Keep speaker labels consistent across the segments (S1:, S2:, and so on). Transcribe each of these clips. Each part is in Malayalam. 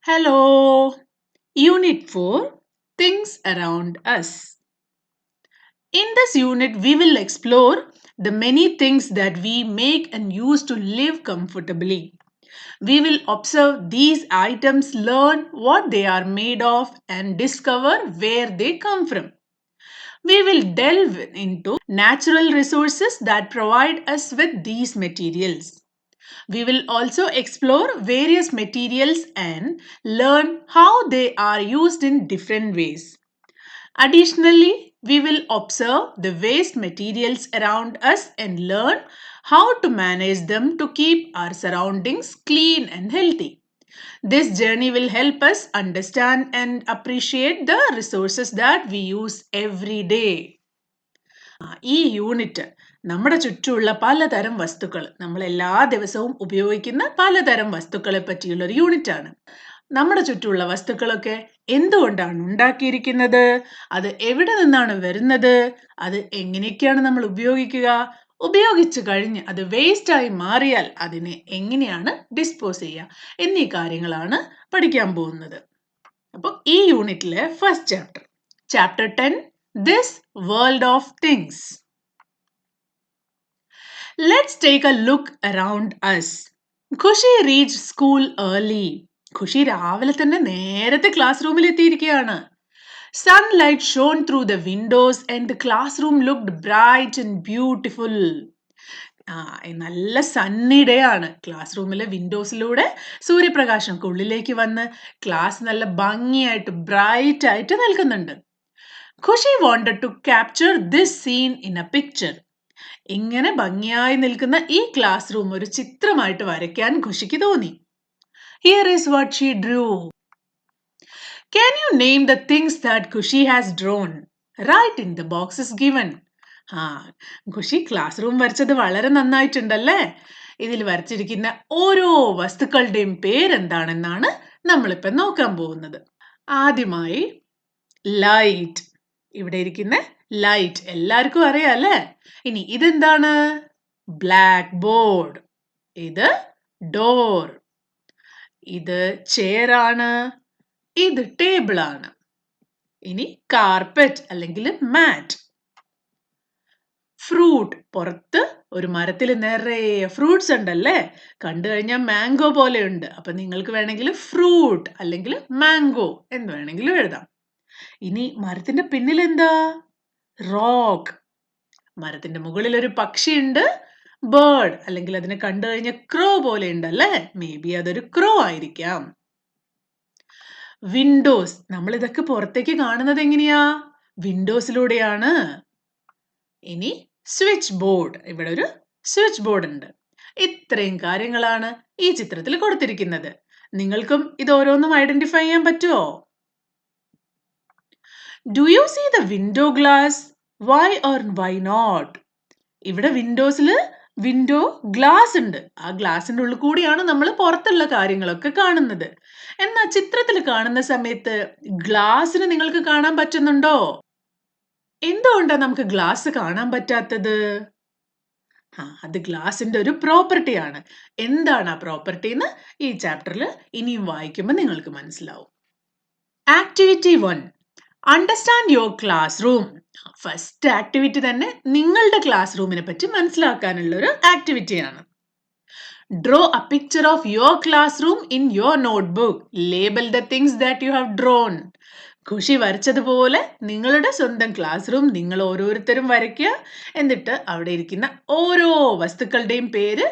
S1: Hello! Unit 4 Things Around Us. In this unit, we will explore the many things that we make and use to live comfortably. We will observe these items, learn what they are made of, and discover where they come from. We will delve into natural resources that provide us with these materials. We will also explore various materials and learn how they are used in different ways. Additionally, we will observe the waste materials around us and learn how to manage them to keep our surroundings clean and healthy. This journey will help us understand and appreciate the resources that we use every day. ഈ യൂണിറ്റ് നമ്മുടെ ചുറ്റുമുള്ള പലതരം വസ്തുക്കൾ നമ്മൾ എല്ലാ ദിവസവും ഉപയോഗിക്കുന്ന പലതരം വസ്തുക്കളെ പറ്റിയുള്ള ഒരു യൂണിറ്റ് ആണ്. നമ്മുടെ ചുറ്റുമുള്ള വസ്തുക്കളൊക്കെ എന്തുകൊണ്ടാണ് ഉണ്ടാക്കിയിരിക്കുന്നത്, അത് എവിടെ നിന്നാണ് വരുന്നത്, അത് എങ്ങനെയൊക്കെയാണ് നമ്മൾ ഉപയോഗിക്കുക, ഉപയോഗിച്ചു കഴിഞ്ഞ് അത് വേസ്റ്റായി മാറിയാൽ അതിനെ എങ്ങനെയാണ് ഡിസ്പോസ് ചെയ്യുക എന്നീ കാര്യങ്ങളാണ് പഠിക്കാൻ പോകുന്നത്. അപ്പോൾ ഈ യൂണിറ്റിലെ first chapter 10 This World of Things. Let's take a look around us. Khushi reached school early. Kushi രാവിലെ തന്നെ നേരത്തെ ക്ലാസ് റൂമിൽ എത്തിയിരിക്കുകയാണ്. Sunlight shone through the windows and the classroom looked bright and beautiful. നല്ല സണ്ണി ഡേ ആണ്. ക്ലാസ് റൂമിലെ വിൻഡോസിലൂടെ സൂര്യപ്രകാശം ഉള്ളിലേക്ക് വന്ന് ക്ലാസ് നല്ല ഭംഗിയായിട്ട് ബ്രൈറ്റ് ആയിട്ട് നിൽക്കുന്നുണ്ട്. Kushi wanted to capture this scene in a picture. ഇങ്ങനെ ഭംഗിയായി നിൽക്കുന്ന ഈ ക്ലാസ് റൂം ഒരു ചിത്രമായിട്ട് വരയ്ക്കാൻ ഖുഷിക്ക് തോന്നി. Here is what she drew. Can you name the things that Khushi has drawn? Write in the boxes given. Kushi class room വരച്ചത് വളരെ നന്നായിട്ടുണ്ടല്ലേ. ഇതിൽ വരച്ചിരിക്കുന്ന ഓരോ വസ്തുക്കളുടെയും പേരെന്താണെന്നാണ് നമ്മളിപ്പോൾ നോക്കാൻ പോകുന്നത്. ആദ്യമായി ലൈറ്റ്. ഇവിടെ ഇരിക്കുന്ന ലൈറ്റ് എല്ലാവർക്കും അറിയാം അല്ലേ. ഇനി ഇതെന്താണ്? Black board. ഇത് ഡോർ. ഇത് ചെയർ ആണ്. ഇത് ടേബിൾ ആണ്. ഇനി കാർപ്പറ്റ് അല്ലെങ്കിൽ മാറ്റ്. ഫ്രൂട്ട്. പുറത്ത് ഒരു മരത്തിൽ നിറയെ ഫ്രൂട്ട്സ് ഉണ്ടല്ലേ. കണ്ടു കഴിഞ്ഞാൽ മാംഗോ പോലെയുണ്ട്. അപ്പൊ നിങ്ങൾക്ക് വേണമെങ്കിൽ ഫ്രൂട്ട് അല്ലെങ്കിൽ മാംഗോ എന്ന് വേണമെങ്കിലും എഴുതാം. ഇനി മരത്തിന്റെ പിന്നിൽ എന്താ? റോക്ക്. മരത്തിന്റെ മുകളിൽ ഒരു പക്ഷിയുണ്ട്, ബേർഡ്, അല്ലെങ്കിൽ അതിനെ കണ്ടു കഴിഞ്ഞ ക്രോ പോലെ ഉണ്ടല്ലേ. മേ ബി അതൊരു ക്രോ ആയിരിക്കാം. വിൻഡോസ്. നമ്മൾ ഇതൊക്കെ പുറത്തേക്ക് കാണുന്നത് എങ്ങനെയാ? വിൻഡോസിലൂടെയാണ്. ഇനി സ്വിച്ച് ബോർഡ്. ഇവിടെ ഒരു സ്വിച്ച് ബോർഡ് ഉണ്ട്. ഇത്രയും കാര്യങ്ങളാണ് ഈ ചിത്രത്തിൽ കൊടുത്തിരിക്കുന്നത്. നിങ്ങൾക്കും ഇത് ഓരോന്നും ഐഡന്റിഫൈ ചെയ്യാൻ പറ്റുമോ? Do you see the window glass? Why or why not? ഇവിടെ വിൻഡോസിൽ വിൻഡോ ഗ്ലാസ് ഉണ്ട്. ആ ഗ്ലാസിന്റെ ഉള്ളിൽ കൂടിയാണ് നമ്മൾ പുറത്തുള്ള കാര്യങ്ങളൊക്കെ കാണുന്നത്. എന്നാൽ ചിത്രത്തിൽ കാണുന്ന സമയത്ത് ഗ്ലാസിന് നിങ്ങൾക്ക് കാണാൻ പറ്റുന്നുണ്ടോ? എന്തുകൊണ്ടാണ് നമുക്ക് ഗ്ലാസ് കാണാൻ പറ്റാത്തത്? അത് ഗ്ലാസിന്റെ ഒരു പ്രോപ്പർട്ടി ആണ്. എന്താണ് ആ പ്രോപ്പർട്ടി എന്ന് ഈ ചാപ്റ്ററിൽ ഇനിയും വായിക്കുമ്പോൾ നിങ്ങൾക്ക് മനസ്സിലാവും. Activity 1 understand your classroom. First activity തന്നെ നിങ്ങളുടെ ക്ലാസ് റൂമിനെ പറ്റി മനസ്സിലാക്കാനുള്ള ഒരു ആക്ടിവിറ്റിയാണ്. Draw a picture of your classroom in your notebook. Label the things that you have drawn. Khushi വരച്ചതുപോലെ നിങ്ങളുടെ സ്വന്തം ക്ലാസ് റൂം നിങ്ങൾ ഓരോരുത്തരും വരയ്ക്കുക. എന്നിട്ട് അവിടെ ഇരിക്കുന്ന ഓരോ വസ്തുക്കളുടെയും പേര്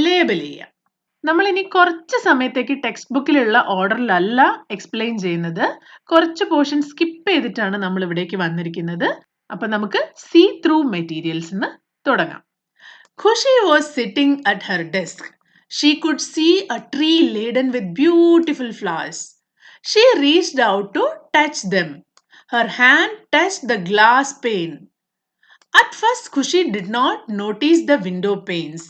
S1: ലേബൽ ചെയ്യുക. നമ്മൾ ഇനി കുറച്ച് സമയത്തേക്ക് ടെക്സ്റ്റ് ബുക്കിലുള്ള ഓർഡറിലല്ല എക്സ്പ്ലെയിൻ ചെയ്യുന്നത്. കുറച്ച് പോർഷൻ സ്കിപ്പ് ചെയ്തിട്ടാണ് നമ്മൾ ഇവിടേക്ക് വന്നിരിക്കുന്നത്. അപ്പൊ നമുക്ക് സീ ത്രൂ മെറ്റീരിയൽസ് എന്ന് തുടങ്ങാം. Khushi was sitting at her desk. She could see a tree laden with beautiful flowers. She reached out to touch them. Her hand touched the glass pane. At first, Khushi did not notice the window panes.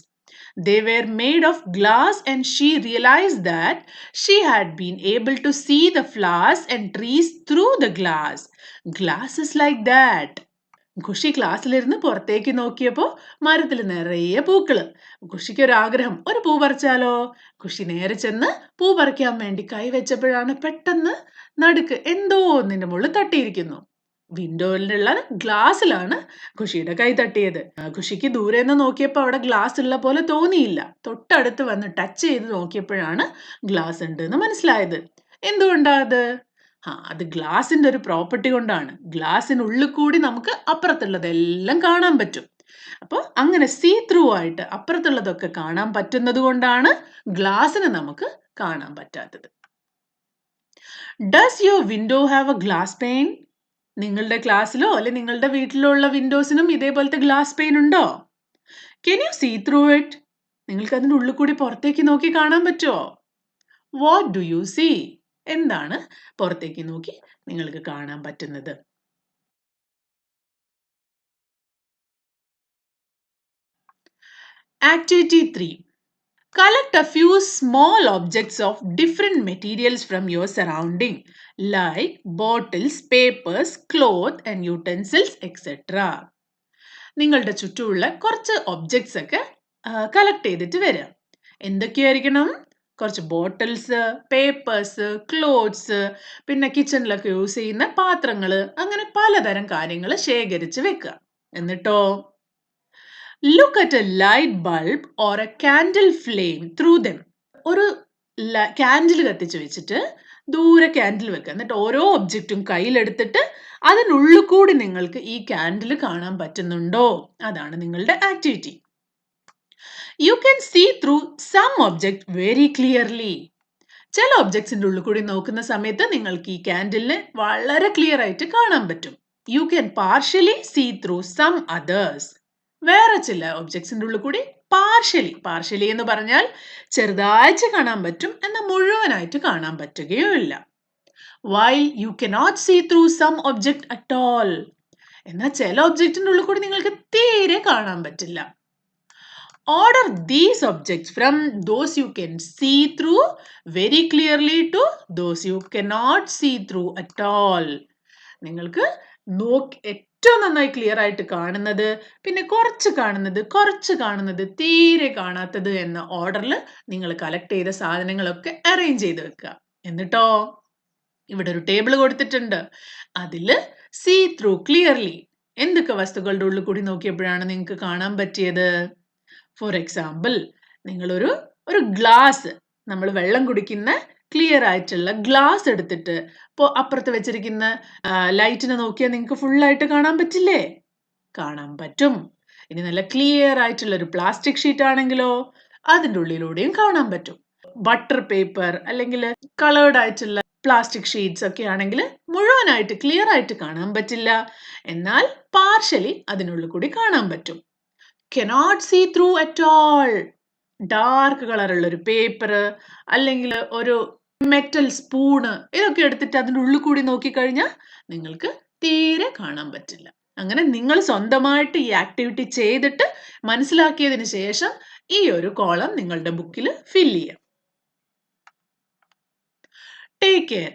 S1: They were made of glass and she realized that she had been able to see the flowers and trees through the glass. Glass is like that. Khushi ക്ലാസ്സിലിരുന്ന് പുറത്തേക്ക് നോക്കിയപ്പോ മരത്തിൽ നിറയെ പൂക്കള്. ഖുഷിക്കൊരാഗ്രഹം, ഒരു പൂ പറിച്ചാലോ? ഖുഷി നേരെ ചെന്ന് പൂ പറിക്കാൻ വേണ്ടി കൈ വെച്ചപ്പോഴാണ് പെട്ടെന്ന് നടുക്ക് എന്തോ ഒന്നിന്റെ മുകളിൽ തട്ടിയിരിക്കുന്നു. വിൻഡോയിലുള്ള ഗ്ലാസ്സിലാണ് ഖുഷിയുടെ കൈ തട്ടിയത്. ഖുഷിക്ക് ദൂരെ നിന്ന് നോക്കിയപ്പോ അവിടെ ഗ്ലാസ് ഉള്ള പോലെ തോന്നിയില്ല. തൊട്ടടുത്ത് വന്ന് ടച്ച് ചെയ്ത് നോക്കിയപ്പോഴാണ് ഗ്ലാസ് ഉണ്ട് എന്ന് മനസ്സിലായത്. എന്തുകൊണ്ടാ അത്? അത് ഗ്ലാസിന്റെ ഒരു പ്രോപ്പർട്ടി കൊണ്ടാണ്. ഗ്ലാസിനുള്ളിൽ കൂടി നമുക്ക് അപ്പുറത്തുള്ളതെല്ലാം കാണാൻ പറ്റും. അപ്പോൾ അങ്ങനെ സീ ത്രൂ ആയിട്ട് അപ്പുറത്തുള്ളതൊക്കെ കാണാൻ പറ്റുന്നത് കൊണ്ടാണ് ഗ്ലാസിന് നമുക്ക് കാണാൻ പറ്റാത്തത്. Does your window have A glass pain? നിങ്ങളുടെ ക്ലാസ്സിലോ അല്ലെ നിങ്ങളുടെ വീട്ടിലോ ഉള്ള വിൻഡോസിനും ഇതേപോലത്തെ ഗ്ലാസ് പെയിൻ ഉണ്ടോ? Can you see through it? നിങ്ങൾക്ക് അതിൻ്റെ ഉള്ളിൽ കൂടി പുറത്തേക്ക് നോക്കി കാണാൻ പറ്റുമോ? What do you see? എന്താണ് പുറത്തേക്ക് നോക്കി നിങ്ങൾക്ക് കാണാൻ പറ്റുന്നത്? Activity 3. Collect a few small objects of different materials from your surrounding, like bottles, papers, cloth and utensils, etc. നിങ്ങളുടെ ചുറ്റുമുള്ള കുറച്ച് ഒബ്ജക്ട്സ് ഒക്കെ കളക്ട് ചെയ്തിട്ട് വരിക. എന്തൊക്കെയായിരിക്കണം? കുറച്ച് ബോട്ടിൽസ്, പേപ്പേഴ്സ്, ക്ലോത്ത്സ്, പിന്നെ കിച്ചണിലൊക്കെ യൂസ് ചെയ്യുന്ന പാത്രങ്ങൾ, അങ്ങനെ പലതരം കാര്യങ്ങൾ ശേഖരിച്ച് വെക്കുക. എന്നിട്ടോ look at a light bulb or a candle flame through them. ഒരു ക്യാൻഡിൽ കത്തിച്ച് വെച്ചിട്ട് ദൂരെ ക്യാൻഡിൽ വെക്കുക. എന്നിട്ട് ഓരോ ഒബ്ജക്റ്റും കയ്യിലെടുത്തിട്ട് അതിനുള്ളിൽ കൂടി നിങ്ങൾക്ക് ഈ ക്യാൻഡിൽ കാണാൻ പറ്റുന്നുണ്ടോ? അതാണ് നിങ്ങളുടെ activity. You can see through some object very clearly. ചില ഒബ്ജക്ട്സിന്റെ ഉള്ളിൽ കൂടി നോക്കുന്ന സമയത്ത് നിങ്ങൾക്ക് ഈ ക്യാൻഡിലിനെ വളരെ ക്ലിയർ ആയിട്ട് കാണാൻ പറ്റും. You can partially see through some others. വേറെ ചില ഒബ്ജക്ട്സിന്റെ ഉള്ളിൽ കൂടി പാർഷ്യലി എന്ന് പറഞ്ഞാൽ ചെറുതായിട്ട് കാണാൻ പറ്റും, എന്നാൽ മുഴുവനായിട്ട് കാണാൻ പറ്റുകയുമില്ല. While you cannot see through some object at all. എന്നാൽ ചില ഒബ്ജക്റ്റിന്റെ ഉള്ളിൽ കൂടി നിങ്ങൾക്ക് തീരെ കാണാൻ പറ്റില്ല. Order these objects from those you can see through very clearly to those you cannot see through at all. നിങ്ങൾക്ക് ഏറ്റവും നന്നായി ക്ലിയർ ആയിട്ട് കാണുന്നത്, പിന്നെ കുറച്ച് കാണുന്നത്, തീരെ കാണാത്തത് എന്ന ഓർഡറിൽ നിങ്ങൾ കളക്ട് ചെയ്ത സാധനങ്ങളൊക്കെ അറേഞ്ച് ചെയ്ത് വെക്കുക. എന്നിട്ടോ ഇവിടെ ഒരു ടേബിൾ കൊടുത്തിട്ടുണ്ട്. അതില് സീ ത്രൂ ക്ലിയർലി എന്തൊക്കെ വസ്തുക്കളുടെ ഉള്ളിൽ കൂടി നോക്കിയപ്പോഴാണ് നിങ്ങൾക്ക് കാണാൻ പറ്റിയത്? ഫോർ എക്സാമ്പിൾ, നിങ്ങളൊരു ഗ്ലാസ്, നമ്മൾ വെള്ളം കുടിക്കുന്ന ക്ലിയർ ആയിട്ടുള്ള ഗ്ലാസ് എടുത്തിട്ട് അപ്പുറത്ത് വെച്ചിരിക്കുന്ന ലൈറ്റിനെ നോക്കിയാൽ നിങ്ങൾക്ക് ഫുള്ളായിട്ട് കാണാൻ പറ്റില്ലേ? കാണാൻ പറ്റും. ഇനി നല്ല ക്ലിയർ ആയിട്ടുള്ള ഒരു പ്ലാസ്റ്റിക് ഷീറ്റ് ആണെങ്കിലോ അതിൻ്റെ ഉള്ളിലൂടെയും കാണാൻ പറ്റും. ബട്ടർ പേപ്പർ അല്ലെങ്കിൽ കളേർഡ് ആയിട്ടുള്ള പ്ലാസ്റ്റിക് ഷീറ്റ്സ് ഒക്കെ ആണെങ്കിൽ മുഴുവനായിട്ട് ക്ലിയർ ആയിട്ട് കാണാൻ പറ്റില്ല, എന്നാൽ പാർഷ്യലി അതിനുള്ളിൽ കൂടി കാണാൻ പറ്റും. cannot see through at all. Dark കളറുള്ള ഒരു പേപ്പർ അല്ലെങ്കിൽ ഒരു മെറ്റൽ സ്പൂണ് ഇതൊക്കെ എടുത്തിട്ട് അതിൻ്റെ ഉള്ളിൽ കൂടി നോക്കിക്കഴിഞ്ഞാൽ നിങ്ങൾക്ക് തീരെ കാണാൻ പറ്റില്ല. അങ്ങനെ നിങ്ങൾ സ്വന്തമായിട്ട് ഈ ആക്ടിവിറ്റി ചെയ്തിട്ട് മനസ്സിലാക്കിയതിന് ശേഷം ഈ ഒരു കോളം നിങ്ങളുടെ ബുക്കിൽ ഫിൽ ചെയ്യാം. Take care.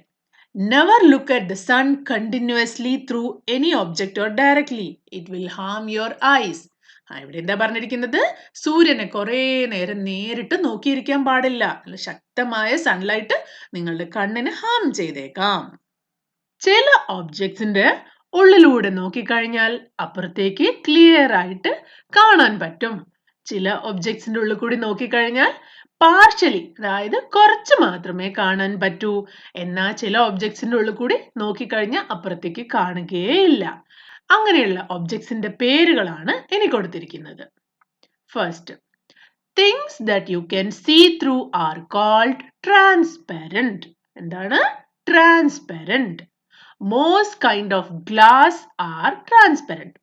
S1: Never look at the sun continuously through any object or directly. It will harm your eyes. ഇവിടെ എന്താ പറഞ്ഞിരിക്കുന്നത്? സൂര്യനെ കുറേ നേരം നേരിട്ട് നോക്കിയിരിക്കാൻ പാടില്ല. നല്ല ശക്തമായ സൺലൈറ്റ് നിങ്ങളുടെ കണ്ണിന് ഹാം ചെയ്തേക്കാം. ചില ഒബ്ജക്ട്സിന്റെ ഉള്ളിലൂടെ നോക്കിക്കഴിഞ്ഞാൽ അപ്പുറത്തേക്ക് ക്ലിയർ ആയിട്ട് കാണാൻ പറ്റും. ചില ഒബ്ജക്ട്സിന്റെ ഉള്ളിൽ കൂടി നോക്കിക്കഴിഞ്ഞാൽ പാർഷ്യലി, അതായത് കുറച്ച് മാത്രമേ കാണാൻ പറ്റൂ. എന്നാൽ ചില ഒബ്ജക്ട്സിന്റെ ഉള്ളിൽ കൂടി നോക്കിക്കഴിഞ്ഞാൽ അപ്പുറത്തേക്ക് കാണുകയില്ല. അങ്ങനെയുള്ള ഒബ്ജക്ട്സിന്റെ പേരുകളാണ് ഇനി കൊടുത്തിരിക്കുന്നത്. First, things that you can see through are called transparent. എന്താണ്? Transparent. Most kind of glass are transparent.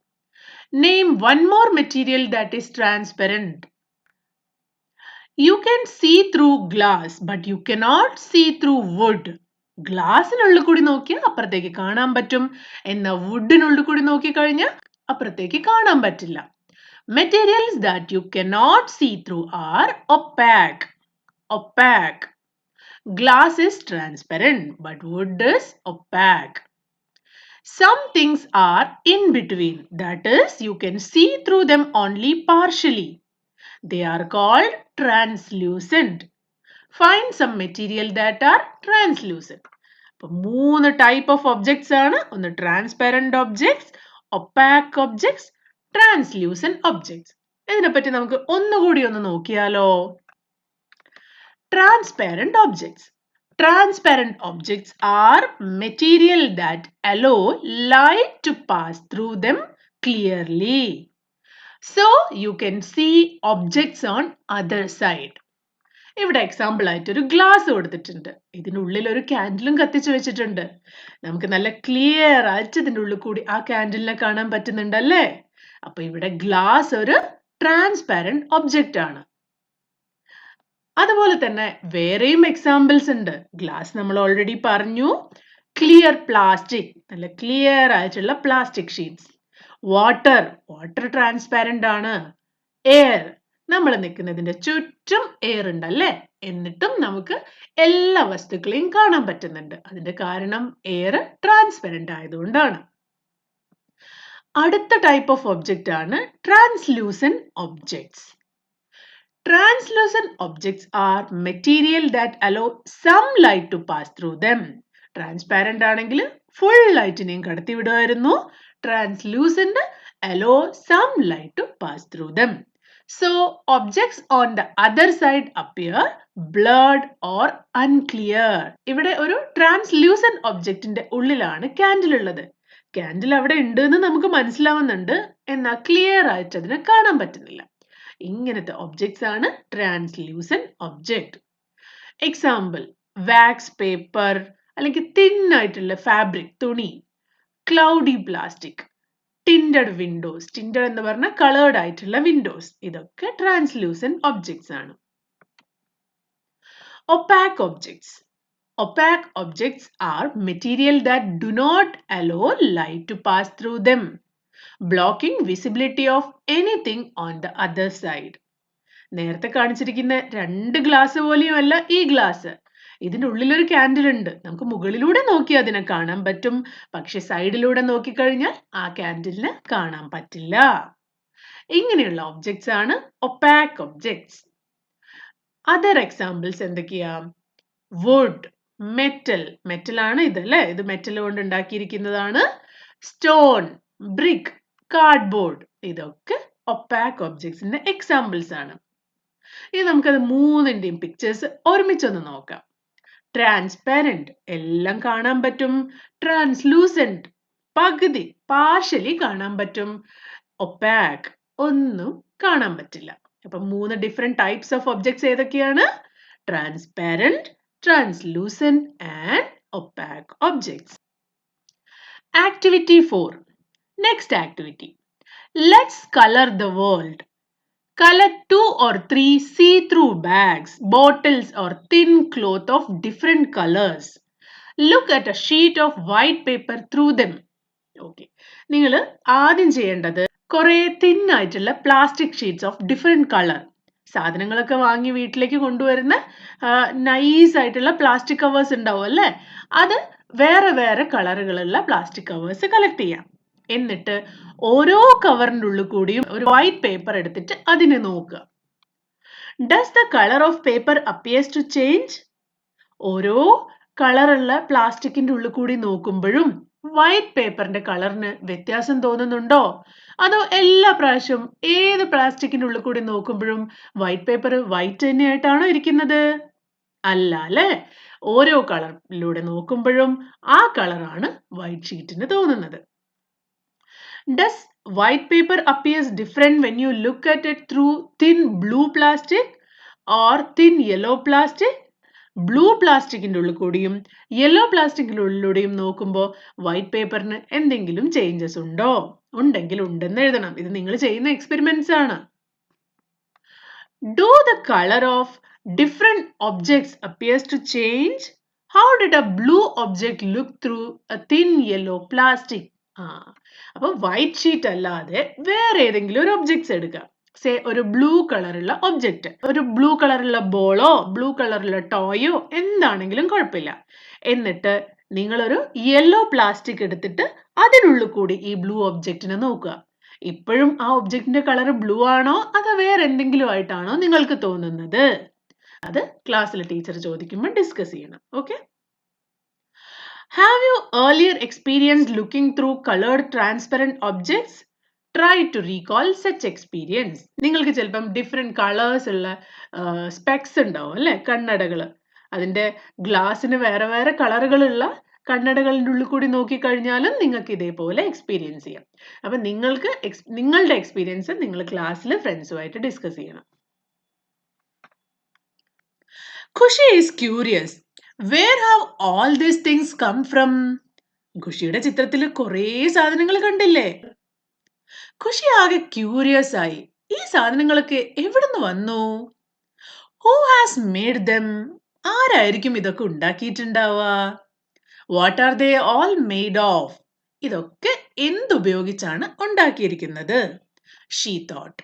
S1: Name one more material that is transparent. You can see through glass, but you cannot see through wood. ഗ്ലാസിനുള്ളിൽ കൂടി നോക്കിയാൽ അപ്പുറത്തേക്ക് കാണാൻ പറ്റും, എന്നാൽ വുഡിനുള്ളിൽ കൂടി നോക്കിക്കഴിഞ്ഞാൽ അപ്പുറത്തേക്ക് കാണാൻ പറ്റില്ല. Materials that you cannot see through are opaque. Opaque. Glass is transparent, but wood is opaque. Some things are in between. That is, you can see through them only partially. They are called translucent. Find some material that are translucent. അപ്പോൾ 3 ടൈപ്പ് ഓഫ് ഒബ്ജക്ട്സ് ആണ്. ഒന്ന് transparent objects, opaque objects, translucent objects. ഇതിനെപ്പറ്റി നമുക്ക് ഒന്നുകൂടി ഒന്ന് നോക്കിയാലോ. Transparent objects. Transparent objects are material that allow light to pass through them clearly. So you can see objects on other side. ഇവിടെ എക്സാമ്പിൾ ആയിട്ട് ഒരു ഗ്ലാസ് കൊടുത്തിട്ടുണ്ട്. ഇതിനുള്ളിൽ ഒരു കാൻഡിലും കത്തിച്ചു വെച്ചിട്ടുണ്ട്. നമുക്ക് നല്ല ക്ലിയർ ആയിട്ട് ഇതിൻ്റെ ഉള്ളിൽ കൂടി ആ കാൻഡിലിനെ കാണാൻ പറ്റുന്നുണ്ടല്ലേ. അപ്പൊ ഇവിടെ ഗ്ലാസ് ഒരു ട്രാൻസ്പാരന്റ് ഒബ്ജക്റ്റ് ആണ്. അതുപോലെ തന്നെ വേറെയും എക്സാമ്പിൾസ് ഉണ്ട്. ഗ്ലാസ് നമ്മൾ ഓൾറെഡി പറഞ്ഞു. ക്ലിയർ പ്ലാസ്റ്റിക്, നല്ല ക്ലിയർ ആയിട്ടുള്ള പ്ലാസ്റ്റിക് ഷീറ്റ്സ്. വാട്ടർ ട്രാൻസ്പാരന്റ് ആണ്. എയർ, നമ്മൾ നിൽക്കുന്നതിന്റെ ചുറ്റും എയർ ഉണ്ടല്ലേ, എന്നിട്ടും നമുക്ക് എല്ലാ വസ്തുക്കളെയും കാണാൻ പറ്റുന്നുണ്ട്. അതിന്റെ കാരണം എയർ ട്രാൻസ്പെറന്റ് ആയതുകൊണ്ടാണ്. അടുത്ത ടൈപ്പ് ഓഫ് ഒബ്ജക്റ്റ് ആണ് translucent objects. Translucent objects are material that allow some light to pass through them. Transparent ആണെങ്കിൽ full lightനെയും കടത്തി വിടുമായിരുന്നു. Translucent allow some light to pass through them. So objects on the other side appear blurred or unclear. ഇവിടെ ഒരു translucent objectന്റെ ഉള്ളിലാണ് കാൻഡിൽ ഉള്ളത്. കാൻഡിൽ അവിടെ ഉണ്ട് എന്ന് നമുക്ക് മനസ്സിലാവുന്നുണ്ട്, എന്നാൽ ക്ലിയർ ആയിട്ട് അതിനെ കാണാൻ പറ്റുന്നില്ല. ഇങ്ങനത്തെ ഒബ്ജക്ട്സ് ആണ് translucent object. Example wax paper, അല്ലെങ്കിൽ തിൻ ആയിട്ടുള്ള ഫാബ്രിക് തുണി, cloudy plastic, tinted windows. Tinted എന്ന് പറഞ്ഞാൽ കളേർഡ് ആയിട്ടുള്ള വിൻഡോസ്. ഇതൊക്കെ ട്രാൻസ്ലൂസന്റ് ഒബ്ജക്ട്സ് ആണ്. Opaque objects. Opaque objects are material that do not allow light to pass through them, blocking visibility of anything on the other side. നേരത്തെ കാണിച്ചിരിക്കുന്ന രണ്ട് ഗ്ലാസ് പോലെയും അല്ല ഈ ഗ്ലാസ്. ഇതിൻ്റെ ഉള്ളിലൊരു കാൻഡിൽ ഉണ്ട്. നമുക്ക് മുകളിലൂടെ നോക്കി അതിനെ കാണാൻ പറ്റും, പക്ഷെ സൈഡിലൂടെ നോക്കിക്കഴിഞ്ഞാൽ ആ കാൻഡിലിനെ കാണാൻ പറ്റില്ല. ഇങ്ങനെയുള്ള ഒബ്ജക്ട്സ് ആണ് ഒപ്പാക് ഒബ്ജക്ട്സ്. അതർ എക്സാമ്പിൾസ് എന്തൊക്കെയാ? വുഡ്, മെറ്റൽ ആണ് ഇതല്ലേ, ഇത് മെറ്റൽ കൊണ്ട് ഉണ്ടാക്കിയിരിക്കുന്നതാണ്. സ്റ്റോൺ, ബ്രിക്ക്, കാർഡ്ബോർഡ്, ഇതൊക്കെ ഒപ്പാക് ഒബ്ജക്ട്സിന്റെ എക്സാമ്പിൾസ് ആണ്. ഇനി നമുക്കത് മൂന്നിന്റെയും പിക്ചേഴ്സ് ഒരുമിച്ചൊന്ന് നോക്കാം. ട്രാൻസ്പാരന്റ്, എല്ലാം കാണാൻ പറ്റും. ട്രാൻസ്ലൂസന്റ്, പകുതി പാർഷ്യലി കാണാൻ പറ്റും. ഒപ്പാക്, ഒന്നും കാണാൻ പറ്റില്ല. അപ്പൊ 3 ഡിഫറെന്റ് ടൈപ്സ് ഓഫ് ഒബ്ജക്ട്സ് ഏതൊക്കെയാണ്? Transparent, translucent and opaque objects. Activity 4. Next activity. Let's color the world. Color 2 or 3 see-through bags, bottles or thin cloth of different colors. Look at a sheet of white paper through them. Okay. നിങ്ങൾ ആദ്യം ചെയ്യേണ്ടത് കുറേ തിൻ ആയിട്ടുള്ള plastic sheets of different colour, സാധനങ്ങളൊക്കെ വാങ്ങി വീട്ടിലേക്ക് കൊണ്ടുവരുന്ന നൈസ് ആയിട്ടുള്ള പ്ലാസ്റ്റിക് കവേഴ്സ് ഉണ്ടാവും അല്ലേ, അത് വേറെ വേറെ കളറുകളുള്ള പ്ലാസ്റ്റിക് കവേഴ്സ് കളക്ട് ചെയ്യാം. എന്നിട്ട് ഓരോ കവറിൻ്റെ ഉള്ളിൽ കൂടിയും ഒരു വൈറ്റ് പേപ്പർ എടുത്തിട്ട് അതിനെ നോക്കുക. Does the colour of paper appears to change? ഓരോ കളറുള്ള പ്ലാസ്റ്റിക്കിന്റെ ഉള്ളിൽ കൂടി നോക്കുമ്പോഴും വൈറ്റ് പേപ്പറിന്റെ കളറിന് വ്യത്യാസം തോന്നുന്നുണ്ടോ? അതോ എല്ലാ പ്രാവശ്യവും ഏത് പ്ലാസ്റ്റിക്കിന്റെ ഉള്ളിൽ കൂടി നോക്കുമ്പോഴും വൈറ്റ് പേപ്പർ വൈറ്റ് തന്നെയായിട്ടാണോ ഇരിക്കുന്നത്? അല്ല അല്ലേ. ഓരോ കളറിലൂടെ നോക്കുമ്പോഴും ആ കളറാണ് വൈറ്റ് ഷീറ്റിന് തോന്നുന്നത്. Does white paper appears different when you look at it through thin blue plastic or thin yellow plastic? Blue പ്ലാസ്റ്റിക്കിൻ്റെ ഉള്ളിൽ കൂടിയും യെല്ലോ പ്ലാസ്റ്റിക്കിൻ്റെ ഉള്ളിലൂടെയും നോക്കുമ്പോൾ വൈറ്റ് പേപ്പറിന് എന്തെങ്കിലും ചേഞ്ചസ് ഉണ്ടോ? ഉണ്ടെങ്കിൽ ഉണ്ടെന്ന് എഴുതണം. ഇത് നിങ്ങൾ ചെയ്യുന്ന എക്സ്പെരിമെന്റ്സ് ആണ്. Do the colour of different objects appears to change? How did a blue object look through a thin yellow plastic? അപ്പൊ വൈറ്റ് ഷീറ്റ് അല്ലാതെ വേറെ ഏതെങ്കിലും ഒരു ഒബ്ജക്ട്സ് എടുക്കുക. സേ ഒരു ബ്ലൂ കളറുള്ള ഒബ്ജക്റ്റ്, ഒരു ബ്ലൂ കളറുള്ള ബോളോ ബ്ലൂ കളറുള്ള ടോയോ എന്താണെങ്കിലും കുഴപ്പമില്ല. എന്നിട്ട് നിങ്ങളൊരു യെല്ലോ പ്ലാസ്റ്റിക് എടുത്തിട്ട് അതിനുള്ളിൽ കൂടി ഈ ബ്ലൂ ഒബ്ജക്റ്റിനെ നോക്കുക. ഇപ്പോഴും ആ ഒബ്ജക്റ്റിന്റെ കളർ ബ്ലൂ ആണോ അതോ വേറെ എന്തെങ്കിലും ആയിട്ടാണോ നിങ്ങൾക്ക് തോന്നുന്നത്? അത് ക്ലാസ്സിൽ ടീച്ചർ ചോദിക്കുമ്പോൾ ഡിസ്കസ് ചെയ്യണം. Okay? Have you earlier experienced looking through colored transparent objects? Try to recall such experience. നിങ്ങൾക്ക് ചിലപ്പം ഡിഫറെൻറ്റ് കളേഴ്സ് ഉള്ള സ്പെക്സ് ഉണ്ടാവും അല്ലേ, കണ്ണടകൾ. അതിൻ്റെ ഗ്ലാസ്സിന് വേറെ വേറെ കളറുകളുള്ള കണ്ണടകളുടെ ഉള്ളിൽ കൂടി നോക്കിക്കഴിഞ്ഞാലും നിങ്ങൾക്ക് ഇതേപോലെ എക്സ്പീരിയൻസ് ചെയ്യാം. അപ്പം നിങ്ങൾക്ക് നിങ്ങളുടെ എക്സ്പീരിയൻസ് നിങ്ങൾ ക്ലാസ്സിൽ ഫ്രണ്ട്സുമായിട്ട് ഡിസ്കസ് ചെയ്യണം. Kushi is curious. Where have all these things come from? ഖുഷിയുടെ ചിത്രത്തിൽ കുറേ സാധനങ്ങൾ കണ്ടില്ലേ? ഖുഷി ആകെ ക്യൂരിയസ് ആയി. ഈ സാധനങ്ങളൊക്കെ എവിടുന്ന് വന്നു? Who has made them? ആരായിരിക്കും ഇതൊക്കെ ഉണ്ടാക്കിയിട്ടുണ്ടാവുക? What are they all made of? ഇതൊക്കെ എന്തുപയോഗിച്ചാണ് ഉണ്ടാക്കിയിരിക്കുന്നത്? She thought.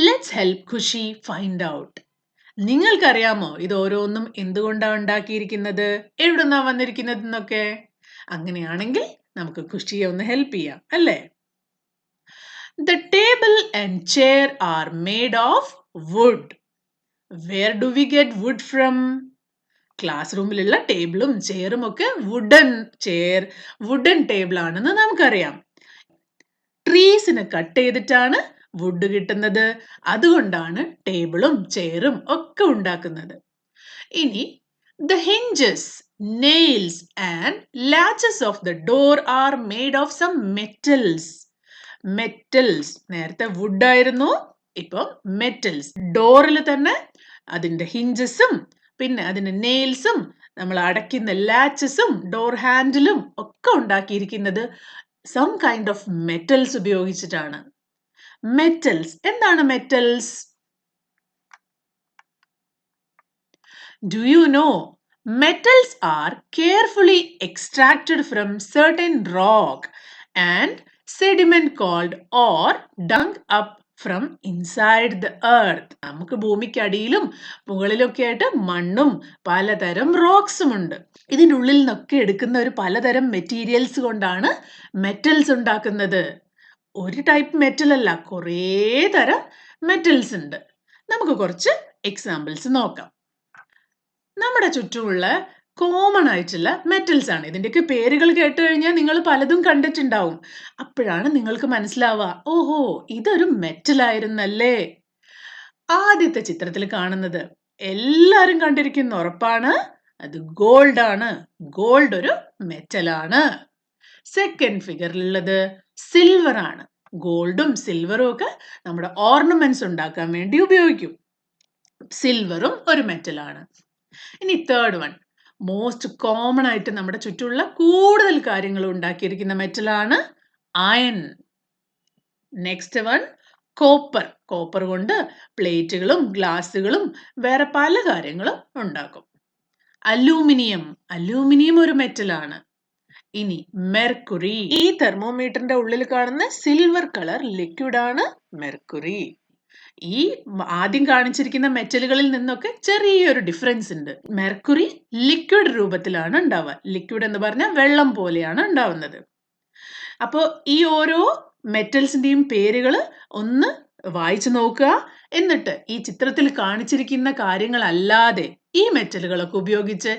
S1: Let's help Khushi find out. നിങ്ങൾക്കറിയാമോ ഇത് ഓരോന്നും എന്തുകൊണ്ടാണ് ഉണ്ടാക്കിയിരിക്കുന്നത്, എവിടുന്നാ വന്നിരിക്കുന്നത് എന്നൊക്കെ? അങ്ങനെയാണെങ്കിൽ നമുക്ക് ഖുഷിയെ ഒന്ന് ഹെൽപ്പ് ചെയ്യാം അല്ലേ? The table and chair are made of wood. Where do we get wood from? Class റൂമിലുള്ള ടേബിളും ചെയറും ഒക്കെ വുഡൻ ടേബിൾ ആണെന്ന് നമുക്കറിയാം. ട്രീസിനെ കട്ട് ചെയ്തിട്ടാണ് വുഡ് കിട്ടുന്നത്. അതുകൊണ്ടാണ് ടേബിളും ചെയറും ഒക്കെ ഉണ്ടാക്കുന്നത്. ഇനി the hinges, nails and latches of the door are made of some metals. നേരത്തെ വുഡ് ആയിരുന്നു, ഇപ്പം മെറ്റൽസ്. ഡോറിൽ തന്നെ അതിന്റെ ഹിഞ്ചസും പിന്നെ അതിന്റെ നെയിൽസും നമ്മൾ അടയ്ക്കുന്ന ലാച്ചസും ഡോർ ഹാൻഡിലും ഒക്കെ ഉണ്ടാക്കിയിരിക്കുന്നത് സം കൈൻഡ് ഓഫ് മെറ്റൽസ് ഉപയോഗിച്ചിട്ടാണ്. മെറ്റൽസ് എന്താണ് metals? Do you know? Metals are carefully extracted from certain rock and sediment called or dug up from inside the earth. നമുക്ക് ഭൂമിക്കടിയിലും മുകളിലൊക്കെ ആയിട്ട് മണ്ണും പലതരം റോക്സും ഉണ്ട്. ഇതിൻ്റെ ഉള്ളിൽ നിന്നൊക്കെ എടുക്കുന്ന ഒരു പലതരം മെറ്റീരിയൽസ് കൊണ്ടാണ് മെറ്റൽസ് ഉണ്ടാക്കുന്നത്. ഒരു ടൈപ്പ് മെറ്റൽ അല്ല, കുറേ തരം മെറ്റൽസ് ഉണ്ട്. നമുക്ക് കുറച്ച് എക്സാമ്പിൾസ് നോക്കാം. നമ്മുടെ ചുറ്റുമുള്ള കോമൺ ആയിട്ടുള്ള മെറ്റൽസ് ആണ്. ഇതിൻ്റെയൊക്കെ പേരുകൾ കേട്ട് കഴിഞ്ഞാൽ നിങ്ങൾ പലതും കണ്ടിട്ടുണ്ടാവും. അപ്പോഴാണ് നിങ്ങൾക്ക് മനസ്സിലാവുക, ഓഹോ ഇതൊരു മെറ്റൽ ആയിരുന്നല്ലേ. ആദ്യത്തെ ചിത്രത്തിൽ കാണുന്നത് എല്ലാവരും കണ്ടിരിക്കുന്ന ഉറപ്പാണ്, അത് ഗോൾഡ് ആണ്. ഗോൾഡ് ഒരു മെറ്റൽ ആണ്. സെക്കൻഡ് ഫിഗറിലുള്ളത് സിൽവർ ആണ്. ഗോൾഡും സിൽവറും ഒക്കെ നമ്മുടെ ഓർണമെന്റ്സ് ഉണ്ടാക്കാൻ വേണ്ടി ഉപയോഗിക്കും. സിൽവറും ഒരു മെറ്റൽ ആണ്. ഇനി തേർഡ് വൺ, മോസ്റ്റ് കോമൺ ആയിട്ട് നമ്മുടെ ചുറ്റുമുള്ള കൂടുതൽ കാര്യങ്ങൾ ഉണ്ടാക്കിയിരിക്കുന്ന മെറ്റലാണ് iron. Next one copper. Copper കൊണ്ട് പ്ലേറ്റുകളും ഗ്ലാസുകളും വേറെ പല കാര്യങ്ങളും ഉണ്ടാക്കും. അലൂമിനിയം ഒരു മെറ്റലാണ്. ഇനി മെർക്കുറി. ഈ തെർമോമീറ്ററിന്റെ ഉള്ളിൽ കാണുന്ന സിൽവർ കളർ ലിക്വിഡ് ആണ് മെർക്കുറി. ഈ ആദ്യം കാണിച്ചിരിക്കുന്ന മെറ്റലുകളിൽ നിന്നൊക്കെ ചെറിയൊരു ഡിഫറൻസ് ഉണ്ട്. മെർക്കുറി ലിക്വിഡ് രൂപത്തിലാണ് ഉണ്ടാവുക. ലിക്വിഡ് എന്ന് പറഞ്ഞാൽ വെള്ളം പോലെയാണ് ഉണ്ടാവുന്നത്. അപ്പോൾ ഈ ഓരോ മെറ്റൽസിന്റെയും പേരുകൾ ഒന്ന് വായിച്ചു നോക്കുക. എന്നിട്ട് ഈ ചിത്രത്തിൽ കാണിച്ചിരിക്കുന്ന കാര്യങ്ങളല്ലാതെ ഈ മെറ്റലുകളൊക്കെ ഉപയോഗിച്ച്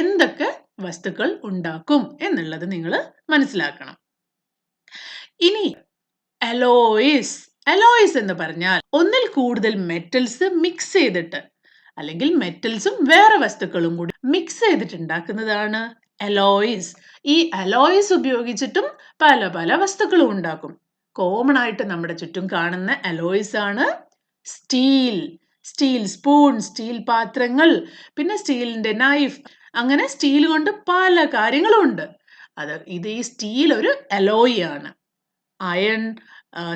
S1: എന്തൊക്കെ വസ്തുക്കൾ ഉണ്ടാക്കും എന്നുള്ളത് നിങ്ങൾ മനസ്സിലാക്കണം. ഇനി അലോയ്സ് എന്ന് പറഞ്ഞാൽ ഒന്നിൽ കൂടുതൽ മെറ്റൽസ് മിക്സ് ചെയ്തിട്ട്, അല്ലെങ്കിൽ മെറ്റൽസും വേറെ വസ്തുക്കളും കൂടി മിക്സ് ചെയ്തിട്ട് ഉണ്ടാക്കുന്നതാണ് അലോയ്സ്. ഈ അലോയ്സ് ഉപയോഗിച്ചിട്ടും പല പല വസ്തുക്കളും ഉണ്ടാക്കും. കോമൺ ആയിട്ട് നമ്മുടെ ചുറ്റും കാണുന്ന അലോയ്സ് ആണ് സ്റ്റീൽ സ്പൂൺ, സ്റ്റീൽ പാത്രങ്ങൾ, പിന്നെ സ്റ്റീലിന്റെ നൈഫ്, അങ്ങനെ സ്റ്റീൽ കൊണ്ട് പല കാര്യങ്ങളും ഉണ്ട്. ഈ സ്റ്റീൽ ഒരു അലോയ് ആണ്. അയൺ,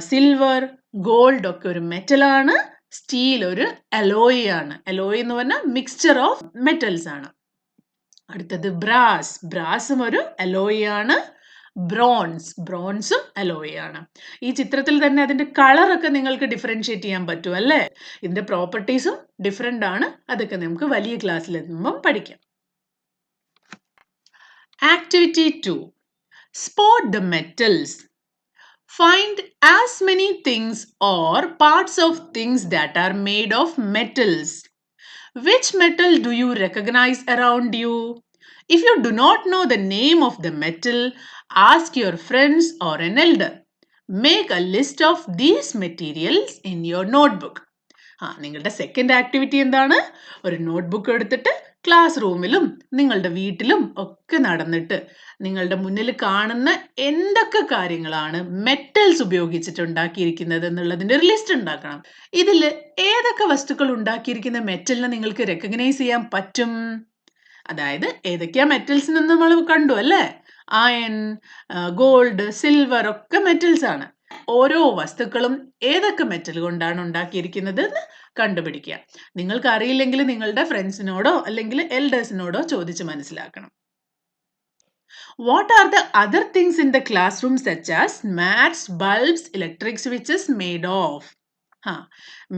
S1: സിൽവർ, ഗോൾഡ് ഒക്കെ ഒരു മെറ്റൽ ആണ്. സ്റ്റീൽ ഒരു അലോയ് ആണ്. അലോയ് എന്ന് പറഞ്ഞാൽ മിക്സ്ചർ ഓഫ് മെറ്റൽസ് ആണ്. അടുത്തത് ബ്രാസും ഒരു അലോയ് ആണ്. ബ്രോൺസും അലോയ് ആണ്. ഈ ചിത്രത്തിൽ തന്നെ അതിന്റെ കളറൊക്കെ നിങ്ങൾക്ക് ഡിഫറൻഷിയേറ്റ് ചെയ്യാൻ പറ്റും അല്ലേ? ഇതിന്റെ പ്രോപ്പർട്ടീസും ഡിഫറെന്റ് ആണ്. അതൊക്കെ നമുക്ക് വലിയ ക്ലാസ്സിൽ എത്തുമ്പം പഠിക്കാം. Activity 2. Spot the metals. Find as many things or parts of things that are made of metals. Which metal do you recognize around you? If you do not know the name of the metal, ask your friends or an elder. Make a list of these materials in your notebook. നിങ്ങളുടെ സെക്കൻഡ് ആക്ടിവിറ്റി എന്താണ്? ഒരു നോട്ട്ബുക്ക് എടുത്തിട്ട് ക്ലാസ് റൂമിലും നിങ്ങളുടെ വീട്ടിലും ഒക്കെ നടന്നിട്ട് നിങ്ങളുടെ മുന്നിൽ കാണുന്ന എന്തൊക്കെ കാര്യങ്ങളാണ് മെറ്റൽസ് ഉപയോഗിച്ചിട്ട് ഉണ്ടാക്കിയിരിക്കുന്നത് എന്നുള്ളതിന്റെ ഒരു ലിസ്റ്റ് ഉണ്ടാക്കണം. ഇതിൽ ഏതൊക്കെ വസ്തുക്കൾ ഉണ്ടാക്കിയിരിക്കുന്ന മെറ്റലിനെ നിങ്ങൾക്ക് റെക്കഗ്നൈസ് ചെയ്യാൻ പറ്റും? അതായത് ഏതൊക്കെയാ മെറ്റൽസ് എന്ന് നമ്മൾ കണ്ടു അല്ലേ? അയൺ, ഗോൾഡ്, സിൽവർ ഒക്കെ മെറ്റൽസ് ആണ്. ഓരോ വസ്തുക്കളും ഏതൊക്കെ മെറ്റൽ കൊണ്ടാണ് ഉണ്ടാക്കിയിരിക്കുന്നത് എന്ന് കണ്ടുപിടിക്കുക. നിങ്ങൾക്ക് അറിയില്ലെങ്കിൽ നിങ്ങളുടെ ഫ്രണ്ട്സിനോടോ അല്ലെങ്കിൽ എൽഡേഴ്സിനോടോ ചോദിച്ച് മനസ്സിലാക്കണം. What are the other things in the class room such as mats, bulbs, electric switches made of?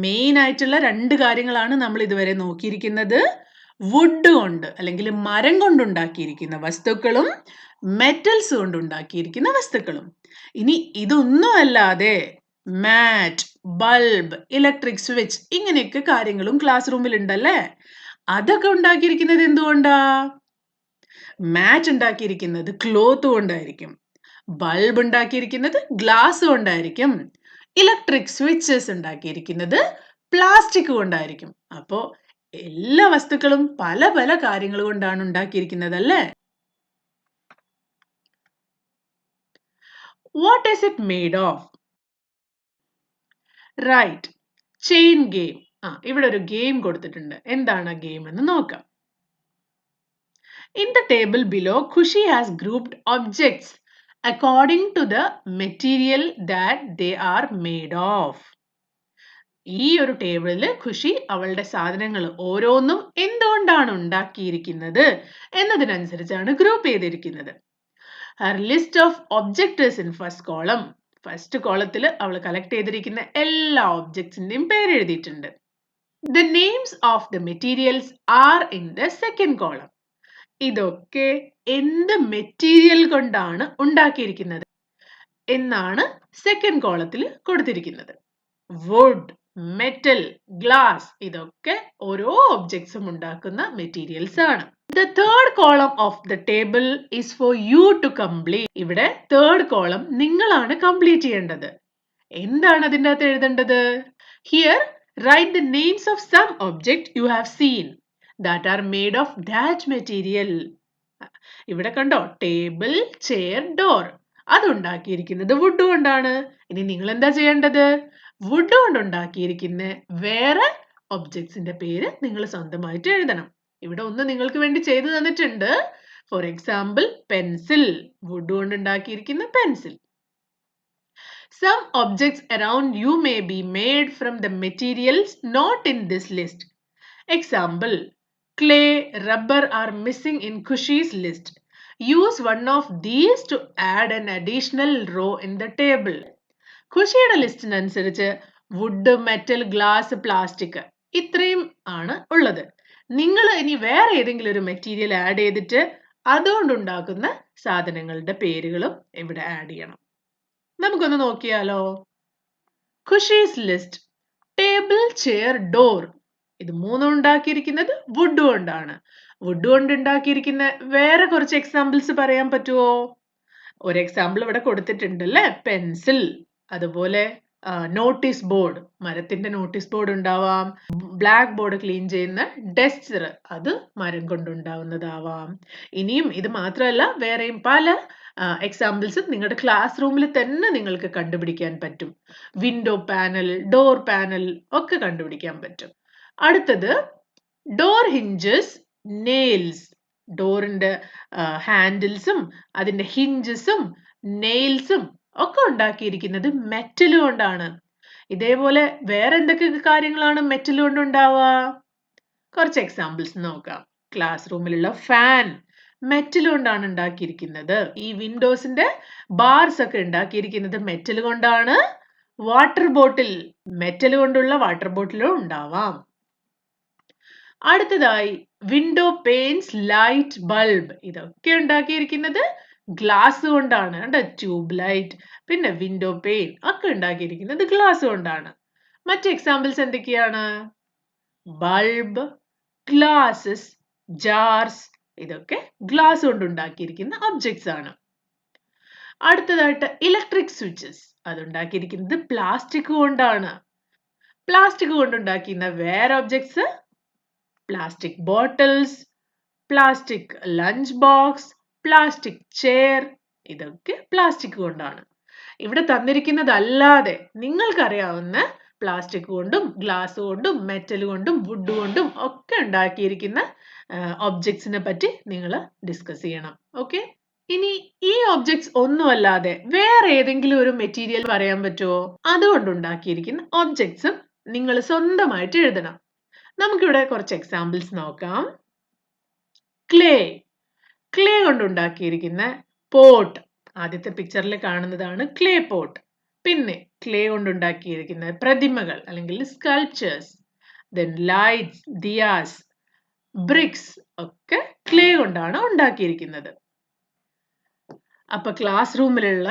S1: Main ആയിട്ടുള്ള രണ്ട് കാര്യങ്ങളാണ് നമ്മൾ ഇതുവരെ നോക്കിയിരിക്കുന്നത്. വുഡ് കൊണ്ട് അല്ലെങ്കിൽ മരം കൊണ്ടുണ്ടാക്കിയിരിക്കുന്ന വസ്തുക്കളും മെറ്റൽസ് കൊണ്ടുണ്ടാക്കിയിരിക്കുന്ന വസ്തുക്കളും. ഇനി ഇതൊന്നും അല്ലാതെ മാറ്റ്, ബൾബ്, ഇലക്ട്രിക് സ്വിച്ച് ഇങ്ങനെയൊക്കെ കാര്യങ്ങളും ക്ലാസ് റൂമിൽ ഉണ്ടല്ലേ? അതൊക്കെ ഉണ്ടാക്കിയിരിക്കുന്നത് എന്തുകൊണ്ടാ? മാറ്റ് ഉണ്ടാക്കിയിരിക്കുന്നത് ക്ലോത്ത് കൊണ്ടായിരിക്കും, ബൾബ് ഉണ്ടാക്കിയിരിക്കുന്നത് ഗ്ലാസ് കൊണ്ടായിരിക്കും, ഇലക്ട്രിക് സ്വിച്ചസ് ഉണ്ടാക്കിയിരിക്കുന്നത് പ്ലാസ്റ്റിക് കൊണ്ടായിരിക്കും. അപ്പോ എല്ലാ വസ്തുക്കളും പല പല കാര്യങ്ങൾ കൊണ്ടാണ് ഉണ്ടാക്കിയിരിക്കുന്നത് അല്ലേ? What is it made of? Right, chain game. ഇവിടെ ഒരു ഗെയിം കൊടുത്തിട്ടുണ്ട്. എന്താണ് ആ ഗെയിം എന്ന് നോക്കാം. In the table below, Khushi has grouped objects according to the material that they are made of. ഈ ഒരു ടേബിളിൽ ഖുഷി അവളുടെ സാധനങ്ങൾ ഓരോന്നും എന്തുകൊണ്ടാണ് ഉണ്ടാക്കിയിരിക്കുന്നത് എന്നതിനനുസരിച്ചാണ് ഗ്രൂപ്പ് ചെയ്തിരിക്കുന്നത്. Her list of objects is in first column. First കോളത്തിൽ അവൾ കളക്ട് ചെയ്തിരിക്കുന്ന എല്ലാ ഒബ്ജക്ട്സിന്റെയും പേര് എഴുതിയിട്ടുണ്ട്. The names of the materials are in the second column. ഇതൊക്കെ എന്ത് മെറ്റീരിയൽ കൊണ്ടാണ് ഉണ്ടാക്കിയിരിക്കുന്നത് എന്നാണ് സെക്കൻഡ് കോളത്തിൽ കൊടുത്തിരിക്കുന്നത്. വുഡ്, മെറ്റൽ, ഗ്ലാസ് ഇതൊക്കെ ഓരോ ഒബ്ജക്ട്സും ഉണ്ടാക്കുന്ന മെറ്റീരിയൽസ് ആണ്. The third column of the table is for you to complete. ഇവിടെ തേർഡ് കോളം നിങ്ങളാണ് കംപ്ലീറ്റ് ചെയ്യേണ്ടത്. എന്താണ് അതിൻ്റെ അകത്ത് എഴുതേണ്ടത്? Here write the names of some object you have seen that are made of that material. ഇവിടെ കണ്ടോ, ടേബിൾ, ചെയർ, ഡോർ അത് ഉണ്ടാക്കിയിരിക്കുന്നത് വുഡ് കൊണ്ടാണ്. ഇനി നിങ്ങൾ എന്താ ചെയ്യേണ്ടത്? വുഡ് കൊണ്ട് ഉണ്ടാക്കിയിരിക്കുന്ന വേറെ ഒബ്ജക്ട്സിന്റെ പേര് നിങ്ങൾ സ്വന്തമായിട്ട് എഴുതണം. ഇവിടെ ഒന്ന് നിങ്ങൾക്ക് വേണ്ടി ചെയ്തു തന്നിട്ടുണ്ട്. ഫോർ എക്സാമ്പിൾ പെൻസിൽ, വുഡ് കൊണ്ട് ഉണ്ടാക്കിയിരിക്കുന്ന pencil. Some objects around you may be made from the materials not in this list. Example, clay, rubber are missing in Khushi's list. Use one of these to add an additional row in the table. ഖുഷിയുടെ ലിസ്റ്റിനനുസരിച്ച് വുഡ്, മെറ്റൽ, ഗ്ലാസ്, പ്ലാസ്റ്റിക് ഇത്രയും ആണ് ഉള്ളത്. നിങ്ങൾ ഇനി വേറെ ഏതെങ്കിലും ഒരു മെറ്റീരിയൽ ആഡ് ചെയ്തിട്ട് അതുകൊണ്ടുണ്ടാക്കുന്ന സാധനങ്ങളുടെ പേരുകളും ഇവിടെ ആഡ് ചെയ്യണം. നമുക്കൊന്ന് നോക്കിയാലോ. ഖുഷീസ് ലിസ്റ്റ്, ടേബിൾ, ചെയർ, ഡോർ ഇത് മൂന്നും ഉണ്ടാക്കിയിരിക്കുന്നത് വുഡ് കൊണ്ടാണ്. വുഡ് കൊണ്ട് ഉണ്ടാക്കിയിരിക്കുന്ന വേറെ കുറച്ച് എക്സാമ്പിൾസ് പറയാൻ പറ്റുമോ? ഒരു എക്സാമ്പിൾ ഇവിടെ കൊടുത്തിട്ടുണ്ടല്ലേ, പെൻസിൽ. അതുപോലെ നോട്ടീസ് ബോർഡ്, മരത്തിന്റെ നോട്ടീസ് ബോർഡ് ഉണ്ടാവാം. ബ്ലാക്ക് ബോർഡ് ക്ലീൻ ചെയ്യുന്ന ഡസ്റ്റർ, അത് മരം കൊണ്ടുണ്ടാവുന്നതാവാം. ഇനിയും ഇത് മാത്രമല്ല വേറെയും പല എക്സാമ്പിൾസ് നിങ്ങളുടെ ക്ലാസ് റൂമിൽ തന്നെ നിങ്ങൾക്ക് കണ്ടുപിടിക്കാൻ പറ്റും. വിൻഡോ പാനൽ, ഡോർ പാനൽ ഒക്കെ കണ്ടുപിടിക്കാൻ പറ്റും. അടുത്തത് ഡോർ ഹിഞ്ചസ്, നെയിൽസ്. ഡോറിന്റെ ഹാൻഡിൽസും അതിന്റെ ഹിഞ്ചസും നെയിൽസും ഒക്കെ ഉണ്ടാക്കിയിരിക്കുന്നത് മെറ്റൽ കൊണ്ടാണ്. ഇതേപോലെ വേറെ എന്തൊക്കെ കാര്യങ്ങളാണ് മെറ്റൽ കൊണ്ട് ഉണ്ടാവുക? കുറച്ച് എക്സാമ്പിൾസ് നോക്കാം. ക്ലാസ് റൂമിലുള്ള ഫാൻ മെറ്റൽ കൊണ്ടാണ് ഉണ്ടാക്കിയിരിക്കുന്നത്. ഈ വിൻഡോസിന്റെ ബാർസ് ഒക്കെ ഉണ്ടാക്കിയിരിക്കുന്നത് മെറ്റൽ കൊണ്ടാണ്. വാട്ടർ ബോട്ടിൽ, മെറ്റൽ കൊണ്ടുള്ള വാട്ടർ ബോട്ടിലും ഉണ്ടാവാം. അടുത്തതായി വിൻഡോ പെയിൻസ്, ലൈറ്റ് ബൾബ്. ഇതൊക്കെ ഉണ്ടാക്കിയിരിക്കുന്നത് ഗ്ലാസ് കൊണ്ടാണ്. കണ്ടോ? ട്യൂബ് ലൈറ്റ്, പിന്നെ വിൻഡോ പെയിൻ ഒക്കെ ഉണ്ടാക്കിയിരിക്കുന്നത് ഗ്ലാസ് കൊണ്ടാണ്. മറ്റ് എക്സാമ്പിൾസ് എന്തൊക്കെയാണ്? Bulb, glasses, jars. ഇതൊക്കെ ഗ്ലാസ് കൊണ്ട് ഉണ്ടാക്കിയിരിക്കുന്ന ഒബ്ജക്ട്സ് ആണ്. അടുത്തതായിട്ട് ഇലക്ട്രിക് സ്വിച്ചസ്. അത് ഉണ്ടാക്കിയിരിക്കുന്നത് പ്ലാസ്റ്റിക് കൊണ്ടാണ്. പ്ലാസ്റ്റിക് കൊണ്ടുണ്ടാക്കിയ വേറെ objects plastic bottles, plastic lunch box, plastic chair. ഇതൊക്കെ പ്ലാസ്റ്റിക് കൊണ്ടാണ്. ഇവിടെ തന്നിരിക്കുന്നതല്ലാതെ നിങ്ങൾക്കറിയാവുന്ന പ്ലാസ്റ്റിക് കൊണ്ടും ഗ്ലാസ് കൊണ്ടും മെറ്റൽ കൊണ്ടും വുഡ് കൊണ്ടും ഒക്കെ ഉണ്ടാക്കിയിരിക്കുന്ന ഒബ്ജക്ട്സിനെ പറ്റി നിങ്ങൾ ഡിസ്കസ് ചെയ്യണം. ഓക്കെ? ഇനി ഈ ഒബ്ജക്ട്സ് ഒന്നുമല്ലാതെ വേറെ ഏതെങ്കിലും ഒരു മെറ്റീരിയൽ പറയാൻ പറ്റുമോ? അതുകൊണ്ടുണ്ടാക്കിയിരിക്കുന്ന ഒബ്ജക്ട്സും നിങ്ങൾ സ്വന്തമായിട്ട് എഴുതണം. നമുക്കിവിടെ കുറച്ച് എക്സാമ്പിൾസ് നോക്കാം. ക്ലേ. ക്ലേ കൊണ്ടുണ്ടാക്കിയിരിക്കുന്ന പോട്ട്. ആദ്യത്തെ പിക്ചറിൽ കാണുന്നതാണ് ക്ലേ പോട്ട്. പിന്നെ ക്ലേ കൊണ്ടുണ്ടാക്കിയിരിക്കുന്ന പ്രതിമകൾ അല്ലെങ്കിൽ sculptures, then lights, diyas, bricks ഒക്കെ ക്ലേ കൊണ്ടാണ് ഉണ്ടാക്കിയിരിക്കുന്നത്. അപ്പൊ ക്ലാസ് റൂമിലുള്ള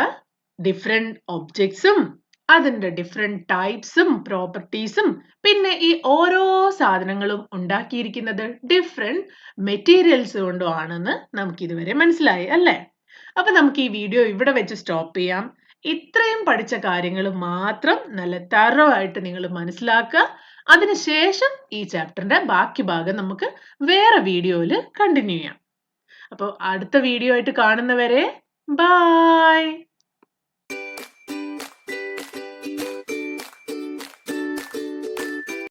S1: ഡിഫറെന്റ് ഒബ്ജക്ട്സും അതിന്റെ ഡിഫറെന്റ് ടൈപ്സും പ്രോപ്പർട്ടീസും പിന്നെ ഈ ഓരോ സാധനങ്ങളും ഉണ്ടാക്കിയിരിക്കുന്നത് ഡിഫറെന്റ് മെറ്റീരിയൽസ് കൊണ്ടും ആണെന്ന് നമുക്ക് ഇതുവരെ മനസ്സിലായി അല്ലേ? അപ്പൊ നമുക്ക് ഈ വീഡിയോ ഇവിടെ വെച്ച് സ്റ്റോപ്പ് ചെയ്യാം. ഇത്രയും പഠിച്ച കാര്യങ്ങൾ മാത്രം നല്ല തറോ ആയിട്ട് നിങ്ങൾ മനസ്സിലാക്കുക. അതിനുശേഷം ഈ ചാപ്റ്ററിന്റെ ബാക്കി ഭാഗം നമുക്ക് വേറെ വീഡിയോയിൽ കണ്ടിന്യൂ ചെയ്യാം. അപ്പോൾ അടുത്ത വീഡിയോ ആയിട്ട് കാണുന്നവരെ ബൈ.